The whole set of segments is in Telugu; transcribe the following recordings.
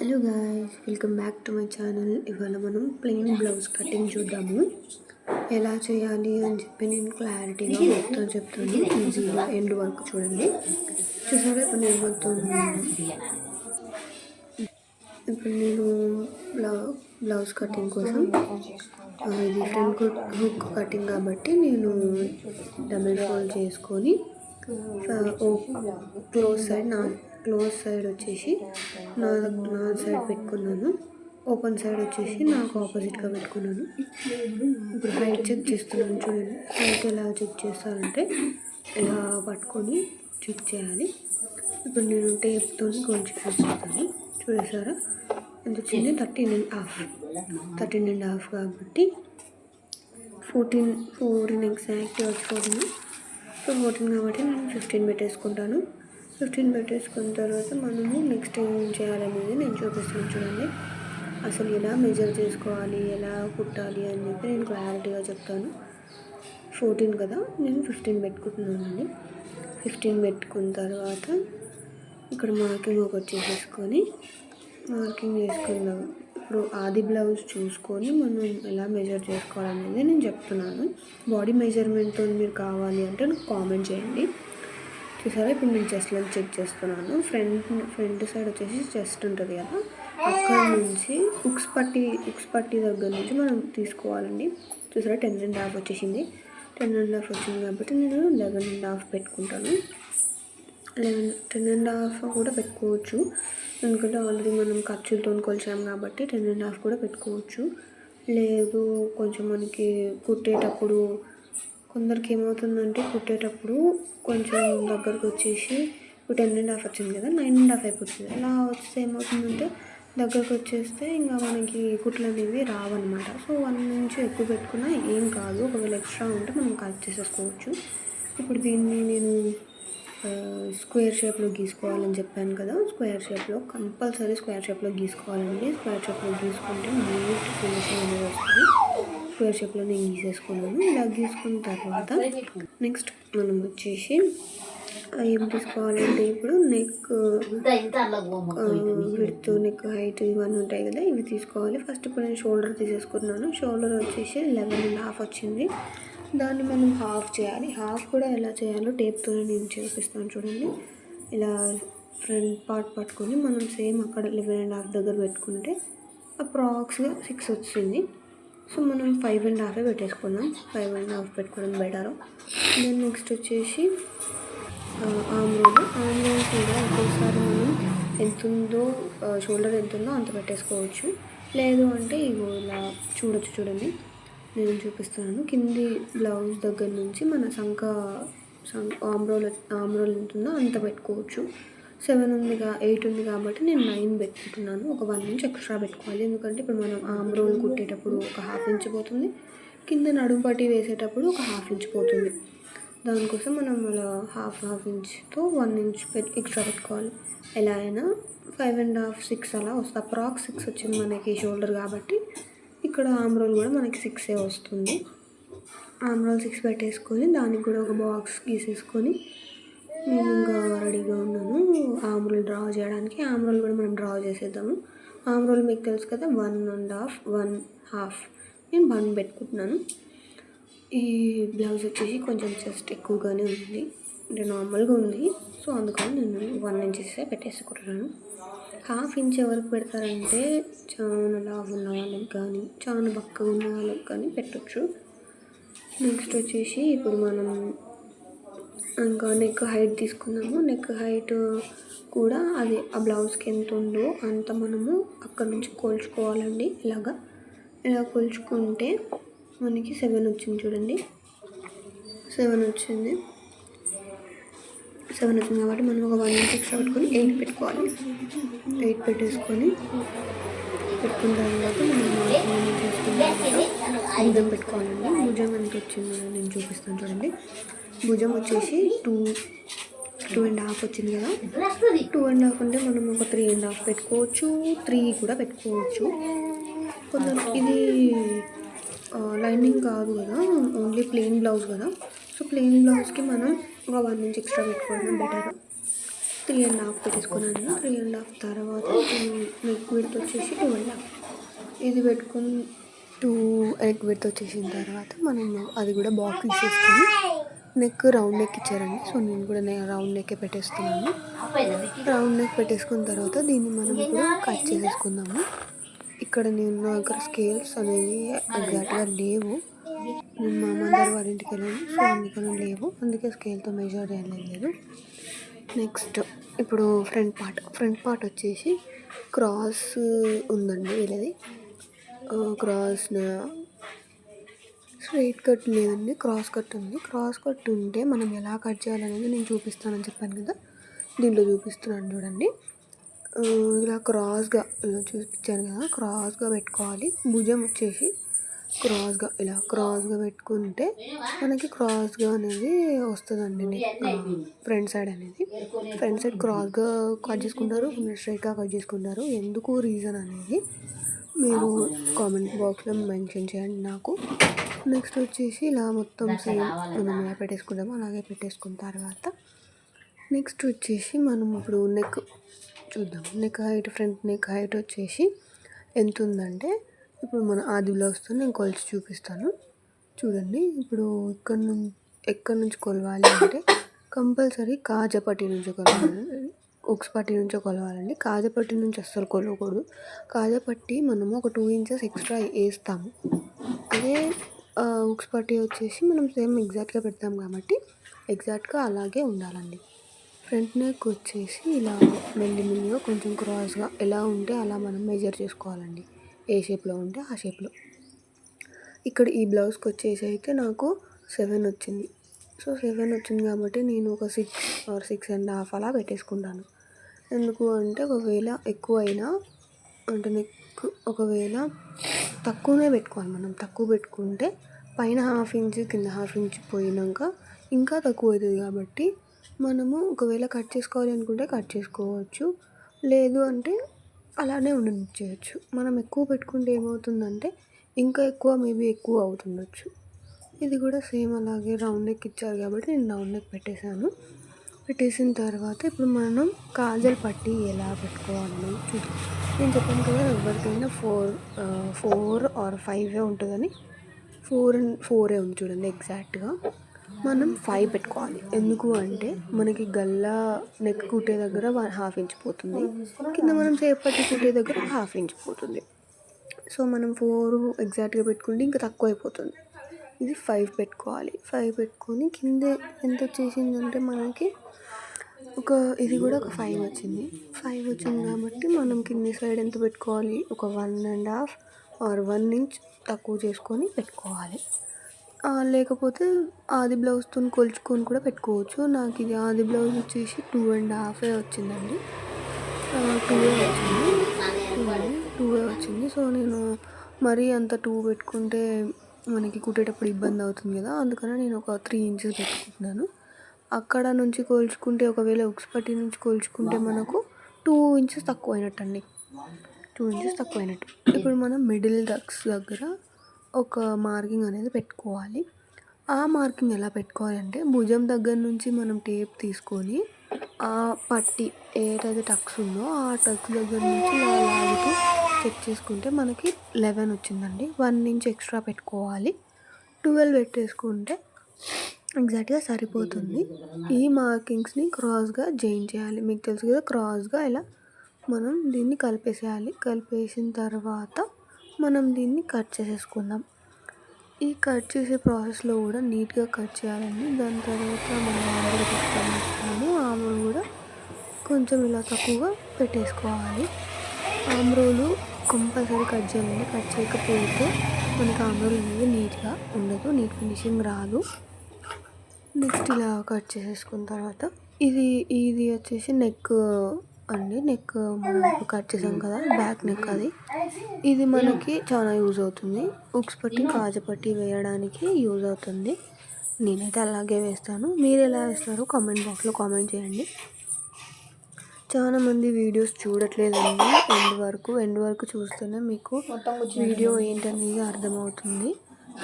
Hello guys, welcome back to my channel. ఇవాళ మనం ప్లెయిన్ బ్లౌజ్ కటింగ్ చూద్దాము. ఎలా చేయాలి అని చెప్పి నేను క్లారిటీగా మొత్తం చెప్తాను. ఈజీగా ఎండ్ వరకు చూడండి. చూసారా, ఇప్పుడు నేను బ్లౌజ్ కటింగ్ కోసం ఇది ఫ్రంట్ హుక్ కటింగ్ కాబట్టి నేను డబుల్ ఫోల్డ్ చేసుకొని క్లోజ్ సైడ్ వచ్చేసి నా సైడ్ పెట్టుకున్నాను. ఓపెన్ సైడ్ వచ్చేసి నాకు ఆపోజిట్గా పెట్టుకున్నాను. ఇప్పుడు హైట్ చెక్ చేస్తున్నాను. చూడండి, హైట్ ఎలా చెక్ చేస్తానంటే ఇలా పట్టుకొని చెక్ చేయాలి. ఇప్పుడు నేను టేప్తో కొంచెం చూస్తాను. చూడేసారా ఎంత వచ్చింది? 13.5 కాబట్టి 14 ఎగ్జాక్ట్గా వచ్చి 14. సో 14 కాబట్టి నేను 15 పెట్టేసుకుంటాను. 15 పెట్టేసుకున్న తర్వాత మనము నెక్స్ట్ ఏం చేయాలనేది నేను చూపిస్తాను. చూడండి, అసలు ఎలా మెజర్ చేసుకోవాలి, ఎలా కుట్టాలి అని చెప్పి నేను క్లారిటీగా చెప్తాను. 14 కదా, నేను 15 పెట్టుకుంటున్నానండి. 15 పెట్టుకున్న తర్వాత ఇక్కడ మార్కింగ్ ఒకటి చేసేసుకొని మార్కింగ్ చేసుకున్నాము. ఇప్పుడు ఆది బ్లౌజ్ చూసుకొని మనం ఎలా మెజర్ చేసుకోవాలనేది నేను చెప్తున్నాను. బాడీ మెజర్మెంట్తో మీరు కావాలి అంటే నాకు కామెంట్ చేయండి. చూసారా, ఇప్పుడు నేను చెస్ట్ లెంత్ చెక్ చేస్తున్నాను. ఫ్రంట్ సైడ్ వచ్చేసి చెస్ట్ ఉంటుంది కదా, అక్కడ నుంచి ఉక్స్ పట్టి దగ్గర నుంచి మనం తీసుకోవాలండి. చూసారా, 10.5 వచ్చేసింది. 10.5 వచ్చింది కాబట్టి నేను 11.5 పెట్టుకుంటాను. 10.5 కూడా పెట్టుకోవచ్చు, ఎందుకంటే ఆల్రెడీ మనం ఖర్చులతో కొలిచాము కాబట్టి 10.5 కూడా పెట్టుకోవచ్చు. లేదు, కొంచెం మనకి కుట్టేటప్పుడు కొందరికి ఏమవుతుందంటే కుట్టేటప్పుడు కొంచెం దగ్గరకు వచ్చేసి ఇప్పుడు 10.5 వచ్చింది కదా, 9.5 అయిపోతుంది. అలా వస్తే ఏమవుతుందంటే దగ్గరకు వచ్చేస్తే ఇంకా మనకి కుట్లు అనేవి రావన్నమాట. సో 1 నుంచి ఎక్కువ పెట్టుకున్నా ఏం కాదు. ఒకవేళ ఎక్స్ట్రా ఉంటే మనం కట్ చేసేసుకోవచ్చు. ఇప్పుడు దీన్ని నేను స్క్వేర్ షేప్లో గీసుకోవాలని చెప్పాను కదా, కంపల్సరీ స్క్వేర్ షేప్లో గీసుకోవాలండి. స్క్వేర్ షేప్లో గీసుకుంటే నీట్ ఫినిషింగ్ అనేది వస్తుంది. స్క్వేర్ షేప్లో నేను గీసేసుకున్నాను. ఇలా గీసుకున్న తర్వాత నెక్స్ట్ మనం వచ్చేసి ఏం తీసుకోవాలంటే ఇప్పుడు నెక్ విడ్త్, నెక్ హైట్ ఇవన్నీ ఉంటాయి కదా, ఇవి తీసుకోవాలి. ఫస్ట్ ఇప్పుడు నేను షోల్డర్ తీసేసుకున్నాను. షోల్డర్ వచ్చేసి 11.5 వచ్చింది. దాన్ని మనం హాఫ్ చేయాలి. హాఫ్ కూడా ఎలా చేయాలో టేప్తోనే నేను చూపిస్తాను. చూడండి, ఇలా ఫ్రంట్ పార్ట్ పట్టుకొని మనం సేమ్ అక్కడ 11.5 దగ్గర పెట్టుకుంటే అప్రాక్స్గా 6 వచ్చింది. సో మనం 5.5 పెట్టేసుకున్నాం. 5.5 పెట్టుకోవడం బెటర్. దెన్ నెక్స్ట్ వచ్చేసి ఆమ్ రోల్ కూడా ఒక్కొక్కసారి మనం ఎంతుందో షోల్డర్ ఎంతుందో అంత పెట్టేసుకోవచ్చు. లేదు అంటే ఇగో ఇలా చూడండి, నేను చూపిస్తున్నాను. కింది బ్లౌజ్ దగ్గర నుంచి మన ఆమ్ రోల్ ఎంతుందో అంత పెట్టుకోవచ్చు. 7 ఉంది 8 ఉంది కాబట్టి నేను 9 పెట్టుకుంటున్నాను. ఒక 1 ఇంచ్ ఎక్స్ట్రా పెట్టుకోవాలి, ఎందుకంటే ఇప్పుడు మనం ఆమ్ రోల్ కుట్టేటప్పుడు ఒక 1/2 ఇంచ్ పోతుంది, కింద నడుము పట్టి వేసేటప్పుడు ఒక 1/2 ఇంచ్ పోతుంది. దానికోసం మనం అలా హాఫ్ ఇంచ్తో 1 ఇంచ్ ఎక్స్ట్రా పెట్టుకోవాలి. ఎలా అయినా 5.5, 6 అలా వస్తుంది. అప్రాక్స్ 6 వచ్చింది మనకి షోల్డర్ కాబట్టి ఇక్కడ ఆమ్ రోల్ కూడా మనకి 6 వస్తుంది. ఆమ్ రోల్ 6 పెట్టేసుకొని దానికి కూడా ఒక బాక్స్ గీసేసుకొని నేను ఇంకా రెడీగా ఉన్నాను ఆమ్ రోల్ డ్రా చేయడానికి. ఆమ్ రోల్ కూడా మనం డ్రా చేసేద్దాము. ఆమ్ రోల్ మీకు తెలుసు కదా, 1.5 నేను 1 పెట్టుకుంటున్నాను. ఈ బ్లౌజ్ వచ్చేసి కొంచెం చెస్ట్ ఎక్కువగానే ఉంది, అంటే నార్మల్గా ఉంది. సో అందుకని నేను 1 ఇంచెస్ పెట్టేసుకుంటున్నాను. 1/2 ఇంచ్ ఎవరికి పెడతారంటే చాలా లావు ఉన్న వాళ్ళకి కానీ చాలా బక్కగా ఉన్న వాళ్ళకి కానీ పెట్టచ్చు. నెక్స్ట్ వచ్చేసి ఇప్పుడు మనం ఇంకా నెక్ హైట్ తీసుకున్నాము. నెక్ హైట్ కూడా అది ఆ బ్లౌజ్కి ఎంత ఉందో అంత మనము అక్కడ నుంచి కొలుచుకోవాలండి. ఇలా కొలుచుకుంటే మనకి 7 వచ్చింది. చూడండి, 7 వచ్చింది కాబట్టి మనం ఒక 1 ఇంచ్ ఎక్స్ట్రా పెట్టుకొని 8 పెట్టుకోవాలి. 8 పెట్టుకున్న తర్వాత మనం భుజం పెట్టుకోవాలండి. భుజం ఎంత వచ్చిందో నేను చూపిస్తాను. చూడండి, భుజం వచ్చేసి 2.5 వచ్చింది కదా. 2.5 అంటే మనం ఒక 3.5 పెట్టుకోవచ్చు, 3 కూడా పెట్టుకోవచ్చు. కొందరు ఇది లైనింగ్ కాదు కదా, ఓన్లీ ప్లెయిన్ బ్లౌజ్ కదా. సో ప్లెయిన్ బ్లౌజ్కి మనం ఒక 1 ఇంచ్ ఎక్స్ట్రా పెట్టుకోవడం బెటర్. 3.5 పెట్టేసుకున్నాను. 3.5 తర్వాత నెక్ విడ్త్ వచ్చేసి 2.5 ఇది పెట్టుకుని 2 నెక్ విడ్త్ వచ్చేసిన తర్వాత మనం అది కూడా బాక్స్ తీసేసుకొని నెక్ రౌండ్ నెక్ ఇచ్చారండి. సో నేను కూడా రౌండ్ నెక్కే పెట్టేస్తున్నాను. రౌండ్ నెక్ పెట్టేసుకున్న తర్వాత దీన్ని మనం ఇప్పుడు కట్ చేసేసుకుందాము. ఇక్కడ నేను దగ్గర స్కేల్స్ అనేవి ఎగ్జాక్ట్గా లేవు. నేను మా మదర్ వాళ్ళ ఇంటికి వెళ్ళాను, సో అందుకని లేవు, అందుకే స్కేల్తో మెజర్ చేయలేదు. నెక్స్ట్ ఇప్పుడు ఫ్రంట్ పార్ట్ వచ్చేసి క్రాస్ ఉందండి వీళ్ళది. క్రాస్ స్ట్రైట్ కట్ లేదండి, క్రాస్ కట్ ఉంది. క్రాస్ కట్ ఉంటే మనం ఎలా కట్ చేయాలనేది నేను చూపిస్తానని చెప్పాను కదా, దీంట్లో చూపిస్తున్నాను చూడండి. ఇలా క్రాస్గా ఇలా చూపించాను కదా, క్రాస్గా పెట్టుకోవాలి. భుజం వచ్చేసి క్రాస్గా ఇలా క్రాస్గా పెట్టుకుంటే మనకి క్రాస్గా అనేది వస్తుందండి. ఫ్రంట్ సైడ్ అనేది ఫ్రంట్ సైడ్ క్రాస్గా కట్ చేసుకుంటారు, స్ట్రైట్గా కట్ చేసుకుంటారు. ఎందుకు రీజన్ అనేది మీరు కామెంట్ బాక్స్లో మెన్షన్ చేయండి నాకు. నెక్స్ట్ వచ్చేసి ఇలా మొత్తం సేమ్ మనం ఎలా పెట్టేసుకుంటామో అలాగే పెట్టేసుకున్న తర్వాత నెక్స్ట్ వచ్చేసి మనం ఇప్పుడు నెక్ చూద్దాం. Neck height, front neck height వచ్చేసి ఎంత ఉందంటే ఇప్పుడు మన ఆది బ్లౌజ్తో నేను కొలిచి చూపిస్తాను చూడండి. ఇప్పుడు ఎక్కడి నుంచి కొలవాలి అంటే కంపల్సరీ కాజపట్టి నుంచి కొలవాలి, ఉక్స్ పట్టి నుంచో కొలవాలండి. కాజపట్టి నుంచి అస్సలు కొలవకూడదు. కాజపట్టి మనము ఒక 2 ఇంచెస్ ఎక్స్ట్రా వేస్తాము. అదే ఉక్స్ పట్టి వచ్చేసి మనం సేమ్ ఎగ్జాక్ట్గా పెడతాం కాబట్టి ఎగ్జాక్ట్గా అలాగే ఉండాలండి. ఫ్రంట్ నెక్ వచ్చేసి ఇలా మెల్లిగా కొంచెం క్రాస్గా ఎలా ఉంటే అలా మనం మెజర్ చేసుకోవాలండి. ఏ షేప్లో ఉంటే ఆ షేప్లో. ఇక్కడ ఈ బ్లౌజ్కి వచ్చేసి అయితే నాకు 7 వచ్చింది. సో 7 వచ్చింది కాబట్టి నేను ఒక 6 or 6.5 అలా పెట్టేసుకుంటాను. ఎందుకు అంటే ఒకవేళ ఎక్కువైనా అంటే నెక్ ఒకవేళ తక్కువనే పెట్టుకోవాలి. మనం తక్కువ పెట్టుకుంటే పైన 1/2 ఇంచ్ కింద 1/2 ఇంచ్ పోయినాక ఇంకా తక్కువ అవుతుంది. కాబట్టి మనము ఒకవేళ కట్ చేసుకోవాలి అనుకుంటే కట్ చేసుకోవచ్చు, లేదు అంటే అలానే ఉండనిచ్చేయచ్చు. మనం ఎక్కువ పెట్టుకుంటే ఏమవుతుందంటే ఇంకా మేబీ ఎక్కువ అవుతుండొచ్చు. ఇది కూడా సేమ్ అలాగే రౌండ్ నెక్ ఇచ్చారు కాబట్టి నేను రౌండ్ నెక్ పెట్టేశాను. పెట్టేసిన తర్వాత ఇప్పుడు మనం కాజల్ పట్టి ఎలా పెట్టుకోవాలని చూద్దాం. నేను చెప్పాను కదా ఎవరికైనా 4 or 5 ఉంటుందని. 4 ఉంది చూడండి ఎగ్జాక్ట్గా. మనం 5 పెట్టుకోవాలి. ఎందుకు అంటే మనకి గల్లా నెక్ కుట్టే దగ్గర 1/2 ఇంచ్ పోతుంది, కింద మనం చేపట్టి కుట్టే దగ్గర 1/2 ఇంచ్ పోతుంది. సో మనం 4 ఎగ్జాక్ట్గా పెట్టుకుంటే ఇంకా తక్కువ అయిపోతుంది. ఇది 5 పెట్టుకోవాలి. 5 పెట్టుకొని కింద ఎంత వచ్చేసిందంటే మనకి ఇది కూడా ఒక 5 వచ్చింది. 5 వచ్చింది కాబట్టి మనం కింది సైడ్ ఎంత పెట్టుకోవాలి, ఒక 1.5 or 1 ఇంచ్ తక్కువ చేసుకొని పెట్టుకోవాలి. లేకపోతే ఆది బ్లౌజ్తో కొలుచుకొని కూడా పెట్టుకోవచ్చు. నాకు ఇది ఆది బ్లౌజ్ వచ్చేసి 2.5 వచ్చిందండి. 2 వచ్చింది. సో నేను మరీ అంత 2 పెట్టుకుంటే మనకి కుట్టేటప్పుడు ఇబ్బంది అవుతుంది కదా, అందుకని నేను ఒక 3 ఇంచెస్ పెట్టుకుంటున్నాను. అక్కడ నుంచి కొలుచుకుంటే ఒకవేళ ఉక్స్ పట్టి నుంచి కొలుచుకుంటే మనకు 2 ఇంచెస్ తక్కువ అయినట్టు అండి. 2 ఇంచెస్ తక్కువ అయినట్టు. ఇప్పుడు మనం మిడిల్ డక్స్ దగ్గర ఒక మార్కింగ్ అనేది పెట్టుకోవాలి. ఆ మార్కింగ్ ఎలా పెట్టుకోవాలంటే భుజం దగ్గర నుంచి మనం టేప్ తీసుకొని ఆ పట్టి ఏదైతే టక్స్ ఉందో ఆ టక్స్ దగ్గర నుంచి లాగుతూ చెక్ చేసుకుంటే మనకి 11 వచ్చిందండి. 1 ఇంచ్ ఎక్స్ట్రా పెట్టుకోవాలి. 12 పెట్టేసుకుంటే ఎగ్జాక్ట్గా సరిపోతుంది. ఈ మార్కింగ్స్ని క్రాస్గా జాయిన్ చేయాలి. మీకు తెలుసు కదా, క్రాస్గా ఇలా మనం దీన్ని కలిపేసేయాలి. కలిపేసిన తర్వాత మనం దీన్ని కట్ చేసేసుకుందాం. ఈ కట్ చేసే ప్రాసెస్లో కూడా నీట్గా కట్ చేయాలండి. దాని తర్వాత మనం ఆమ్రోలు పెట్టుకుంటాము. ఆమ్రోలు కూడా కొంచెం ఇలా తక్కువగా పెట్టేసుకోవాలి. ఆమ్రోలు కంపల్సరీ కట్ చేయాలండి. కట్ చేయకపోతే మనకి ఆమ్రోలు అనేది నీట్గా ఉండదు, నీట్ ఫినిషింగ్ రాదు. నెక్స్ట్ ఇలా కట్ చేసేసుకున్న తర్వాత ఇది వచ్చేసి నెక్ అండి. నెక్ మనం కట్ చేసాం కదా, బ్యాక్ నెక్ అది. ఇది మనకి చాలా యూజ్ అవుతుంది. ఉక్స్ పట్టి కాజపట్టి వేయడానికి యూజ్ అవుతుంది. నేనైతే అలాగే వేస్తాను. మీరు ఎలా వేస్తారో కామెంట్ బాక్స్లో కామెంట్ చేయండి. చాలామంది వీడియోస్ చూడట్లేదండి ఎండ్ వరకు చూస్తేనే మీకు వీడియో ఏంటనేది అర్థమవుతుంది.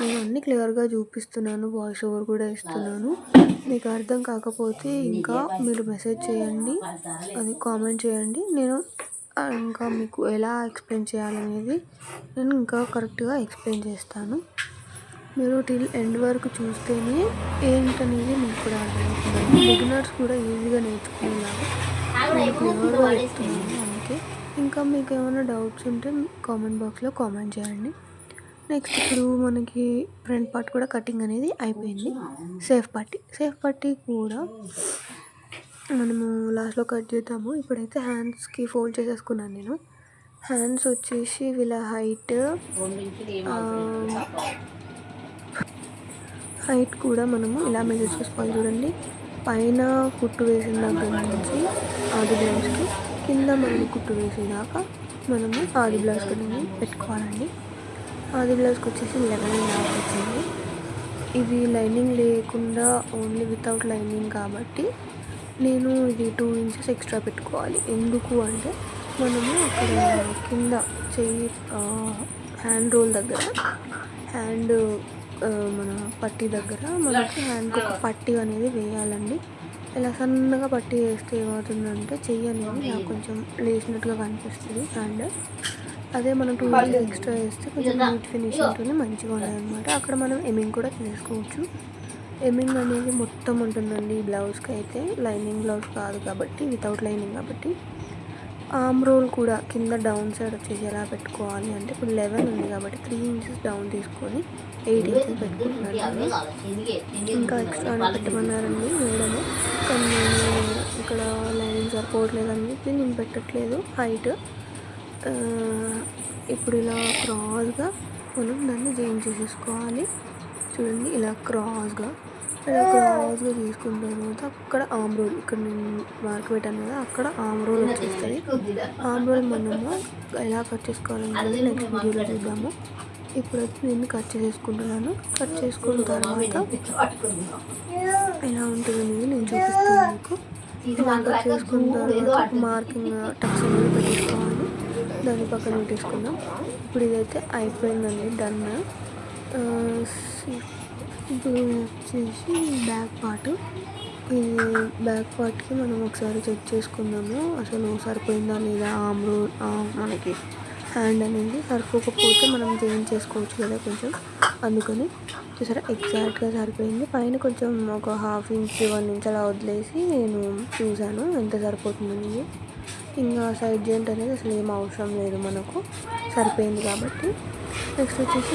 నేను అన్నీ క్లియర్గా చూపిస్తున్నాను, వాయిస్ ఓవర్ కూడా ఇస్తున్నాను. మీకు అర్థం కాకపోతే ఇంకా మీరు మెసేజ్ చేయండి, అది కామెంట్ చేయండి. నేను ఇంకా మీకు ఎలా ఎక్స్ప్లెయిన్ చేయాలనేది నేను ఇంకా కరెక్ట్గా ఎక్స్ప్లెయిన్ చేస్తాను. మీరు టిల్ ఎండ్ వరకు చూస్తేనే ఏంటనేది మీకు కూడా అర్థమవుతుంది. బిగినర్స్ కూడా ఈజీగా నేర్చుకునేలాగా నేను క్లియర్గా చెప్తున్నాను. అందుకే ఇంకా మీకు ఏమైనా డౌట్స్ ఉంటే కామెంట్ బాక్స్లో కామెంట్ చేయండి. నెక్స్ట్ ఇప్పుడు మనకి ఫ్రంట్ పార్ట్ కూడా కటింగ్ అనేది అయిపోయింది. సేఫ్ పట్టీ కూడా మనము లాస్ట్లో కట్ చేద్దాము. ఇప్పుడైతే హ్యాండ్స్కి ఫోల్డ్ చేసేసుకున్నాను నేను. హ్యాండ్స్ వచ్చేసి వీళ్ళ హైట్ కూడా మనము ఇలా మెజర్ చేసుకోవాలి. చూడండి, పైన కుట్టు వేసిన దగ్గర నుంచి ఆది బ్లౌజ్కి కింద మనము కుట్టు వేసేదాకా మనము ఆది బ్లౌజ్ అనేది పెట్టుకోవాలండి. ఆది బ్లౌజ్కి వచ్చేసి 11.5 వచ్చింది. ఇది లైనింగ్ లేకుండా ఓన్లీ వితౌట్ లైనింగ్ కాబట్టి నేను ఇది 2 ఇంచెస్ ఎక్స్ట్రా పెట్టుకోవాలి. ఎందుకు అంటే మనము అక్కడ కింద చెయ్యి హ్యాండ్ రోల్ దగ్గర మన పట్టీ దగ్గర మనకి హ్యాండ్కి ఒక పట్టీ అనేది వేయాలండి. ఇలా సన్నగా పట్టీ వేస్తే ఏమవుతుందంటే చెయ్యి అనేది నాకు కొంచెం లేచినట్టుగా కనిపిస్తుంది హ్యాండ్. అదే మనం 2 ఇంచెస్ ఎక్స్ట్రా వేస్తే కొంచెం నీట్ ఫినిషింగ్ ఉంటుంది, మంచిగా ఉంటుంది అనమాట. అక్కడ మనం ఎమ్మింగ్ కూడా చేసుకోవచ్చు. ఎమ్మింగ్ అనేది మొత్తం ఉంటుందండి ఈ బ్లౌజ్కి అయితే. లైనింగ్ బ్లౌజ్ కాదు కాబట్టి, వితౌట్ లైనింగ్ కాబట్టి. ఆర్మ్ రోల్ కూడా కింద డౌన్ సైడ్ వచ్చేసి ఎలా పెట్టుకోవాలి అంటే ఇప్పుడు 11 ఉంది కాబట్టి 3 ఇంచెస్ డౌన్ తీసుకొని 8 ఇంచెస్ పెట్టుకుంటున్నాను. ఇంకా ఎక్స్ట్రా పెట్టమన్నారండి మేడము, కానీ నేను ఇక్కడ లైనింగ్ సరిపోవట్లేదని నేను పెట్టట్లేదు హైట్. ఇప్పుడు ఇలా క్రాస్గా మనం దాన్ని జాయిన్ చేసేసుకోవాలి. చూడండి, ఇలా క్రాస్గా తీసుకున్న తర్వాత అక్కడ ఆమ్ రోల్, ఇక్కడ నేను మార్క్ పెట్టాను కదా, అక్కడ ఆమ్ రోల్ వచ్చేస్తుంది. ఆమ్ రోల్ మనము ఎలా కట్ చేసుకోవాలనేది నెక్స్ట్ వీడియోలో చూద్దాము. ఇప్పుడైతే నేను కట్ చేసేసుకుంటున్నాను. కట్ చేసుకున్న తర్వాత ఎలా ఉంటుంది అనేది నేను చూపిస్తాను మీకు. ఇలా కట్ చేసుకున్న తర్వాత మార్కింగ్ టక్స్ అనేది పెట్టేసుకోవాలి. దాన్ని పక్కన పెట్టేసుకుందాం. ఇప్పుడు ఇదైతే అయిపోయిందండి, డన్. ఇప్పుడు వచ్చేసి బ్యాక్ పార్ట్. ఈ బ్యాక్ పార్ట్కి మనం ఒకసారి చెక్ చేసుకుందాము అసలు సరిపోయిందా లేదా. మనకి హ్యాండ్ అనేది సరిపోకపోతే మనం చేంజ్ చేసుకోవచ్చు కదా కొంచెం, అందుకని చూసారా ఎగ్జాక్ట్గా సరిపోయింది. పైన కొంచెం ఒక 1/2 ఇంచ్ 1 ఇంచ్ అలా వదిలేసి నేను చూశాను ఎంత సరిపోతుందని. ఇంకా సైడ్ జాయింట్ అనేది అసలు ఏం అవసరం లేదు, మనకు సరిపోయింది కాబట్టి. నెక్స్ట్ వచ్చేసి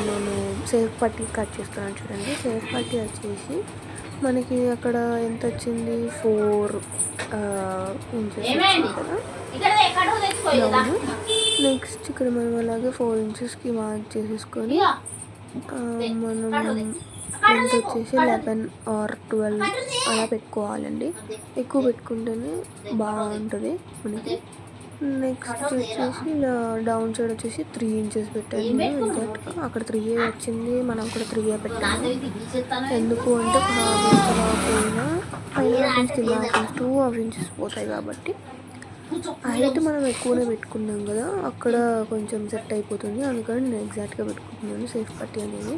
నేను సేఫ్ పట్టీ కట్ చేస్తున్నాను. చూడండి, సేఫ్ పట్టీ వచ్చేసి మనకి అక్కడ ఎంత వచ్చింది, 4 ఇంచెస్ కదా డౌన్. నెక్స్ట్ ఇక్కడ మనం అలాగే 4 ఇంచెస్కి మార్క్ చేసేసుకొని మనం ఎంత వచ్చేసి 11 or 12 అలా పెట్టుకోవాలండి. ఎక్కువ పెట్టుకుంటేనే బాగుంటుంది మనకి. నెక్స్ట్ వచ్చేసి ఇలా డౌన్ సైడ్ వచ్చేసి 3 ఇంచెస్ పెట్టాను నేను. ఎగ్జాక్ట్గా అక్కడ 3 వచ్చింది, మనం కూడా 3 పెట్టాము. ఎందుకు అంటే పోయినా పైన 2.5 ఇంచెస్ పోతాయి కాబట్టి. హైట్ మనం ఎక్కువనే పెట్టుకున్నాం కదా, అక్కడ కొంచెం సెట్ అయిపోతుంది, అందుకని నేను ఎగ్జాక్ట్గా పెట్టుకుంటున్నాను సేఫ్ పట్టీ అనేది.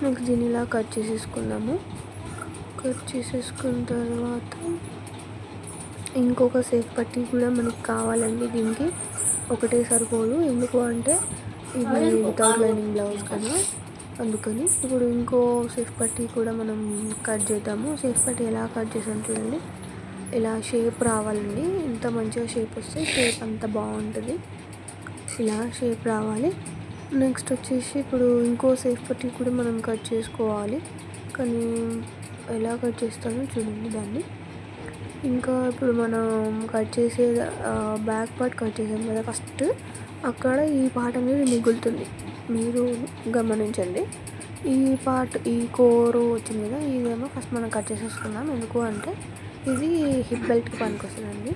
నెక్స్ట్ దీన్ని ఇలా కట్ చేసేసుకున్నాము. కట్ చేసేసుకున్న తర్వాత ఇంకొక సేఫ్ పట్టీ కూడా మనకి కావాలండి. దీనికి ఒకటే సరిపోదు, ఎందుకు అంటే ఇది వితౌట్ లైనింగ్ బ్లౌజ్ కదా, అందుకని. ఇప్పుడు ఇంకో సేఫ్ పట్టీ కూడా మనం కట్ చేద్దాము. సేఫ్ పట్టీ ఎలా కట్ చేసాం చూడండి, ఇలా షేప్ రావాలండి. ఎంత మంచిగా షేప్ వస్తే షేప్ అంత బాగుంటుంది. ఇలా షేప్ రావాలి. నెక్స్ట్ వచ్చేసి ఇప్పుడు ఇంకో సేఫ్ పట్టీ కూడా మనం కట్ చేసుకోవాలి, కానీ ఎలా కట్ చేస్తామో చూడండి దాన్ని. ఇంకా ఇప్పుడు మనం కట్ చేసే బ్యాక్ పార్ట్ కట్ చేసాం కదా ఫస్ట్, అక్కడ ఈ పార్ట్ అనేది మిగులుతుంది, మీరు గమనించండి. ఈ పార్ట్, ఈ కోరు వచ్చింది కదా, ఇదేమో ఫస్ట్ మనం కట్ చేసేసుకుందాం. ఎందుకు అంటే ఇది హిప్ బెల్ట్కి పనికి వస్తుందండి.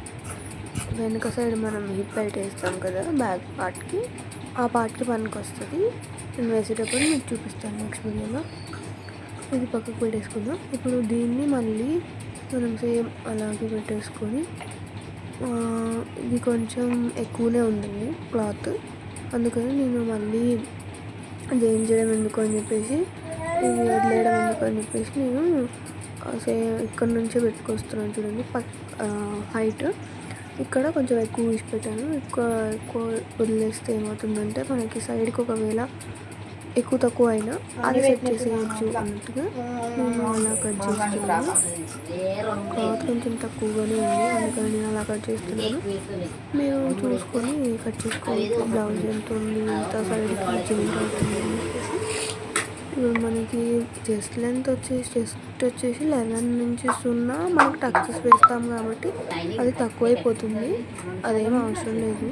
వెనుక సైడ్ మనం హిప్ బెల్ట్ వేస్తాం కదా బ్యాక్ పార్ట్కి, ఆ పార్ట్కి పనికి వస్తుంది. నేను వేసేటప్పుడు మీకు చూపిస్తాను నెక్స్ట్ వీడియోలో. ఇది పక్కకు పెట్టేసుకుందాం. ఇప్పుడు దీన్ని మళ్ళీ మనం సేమ్ అలాగే పెట్టేసుకొని, ఇది కొంచెం ఎక్కువనే ఉంటుంది క్లాత్, అందుకని నేను మళ్ళీ చేయించడం ఎందుకు అని చెప్పేసి, ఇది వదిలేయడం ఎందుకు అని చెప్పేసి నేను ఇక్కడ నుంచే పెట్టుకొస్తున్నాను. చూడండి హైట్ ఇక్కడ కొంచెం ఎక్కువ తీసి పెట్టాను. ఎక్కువ వదిలేస్తే ఏమవుతుందంటే మనకి సైడ్కి ఒకవేళ ఎక్కువ తక్కువ అయినా అది సెట్ చేసేయచ్చు అన్నట్టుగా నేను అలా కట్ చేస్తున్నాను. క్లాత్ కొంచెం తక్కువగానే ఉంది, అందుకని నేను అలా కట్ చేస్తున్నాను. మీరు చూసుకొని కట్ చేసుకోవచ్చు. బ్లౌజ్ ఎంత ఉంది, ఎంత సైడ్కి జాయింట్ అవుతుంది అని చెప్పేసి. ఇప్పుడు మనకి చెస్ట్ లెంత్ వచ్చేసి 11 ఇంచెస్ ఉన్నా మనకు టక్సెస్ వేస్తాం కాబట్టి అది తక్కువైపోతుంది, అదేం అవసరం లేదు.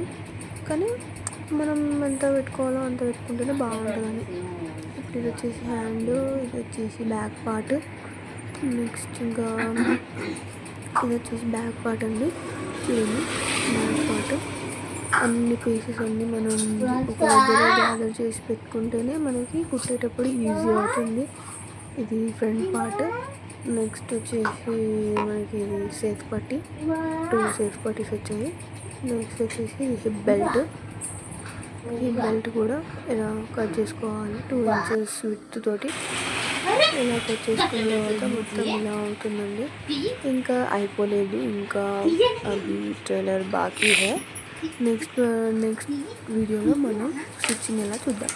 కానీ మనం ఎంత పెట్టుకోవాలో అంత పెట్టుకుంటేనే బాగుంటుందని. ఇప్పుడు ఇది వచ్చేసి హ్యాండ్, ఇది వచ్చేసి బ్యాక్ పార్ట్, నెక్స్ట్ ఇంకా ఇది వచ్చేసి బ్యాక్ పార్ట్ అండి. చూడండి బ్యాక్ పార్ట్ అన్ని పీసెస్ అన్నీ మనం ఒక దగ్గర గ్యాదర్ చేసి పెట్టుకుంటేనే మనకి కుట్టేటప్పుడు ఈజీ అవుతుంది. ఇది ఫ్రంట్ పార్ట్. నెక్స్ట్ వచ్చేసి మనకి ఇది సేఫ్ పట్టి, 2 సేఫ్ పట్టీస్ వచ్చాయి. నెక్స్ట్ వచ్చేసి హిప్ బెల్ట్. ఈ బెల్ట్ కూడా ఇలా కట్ చేసుకోవాలి. 2 ఇంచెస్ విడ్త్ తోటి ఇలా కట్ చేసుకున్న తర్వాత మొత్తం ఇలా అవుతుందండి. ఇంకా అయిపోలేదు, ఇంకా అది ట్రైలర్ బాకీ హే. నెక్స్ట్ వీడియోలో మనం స్టిచ్చింగ్ ఎలా చూద్దాం.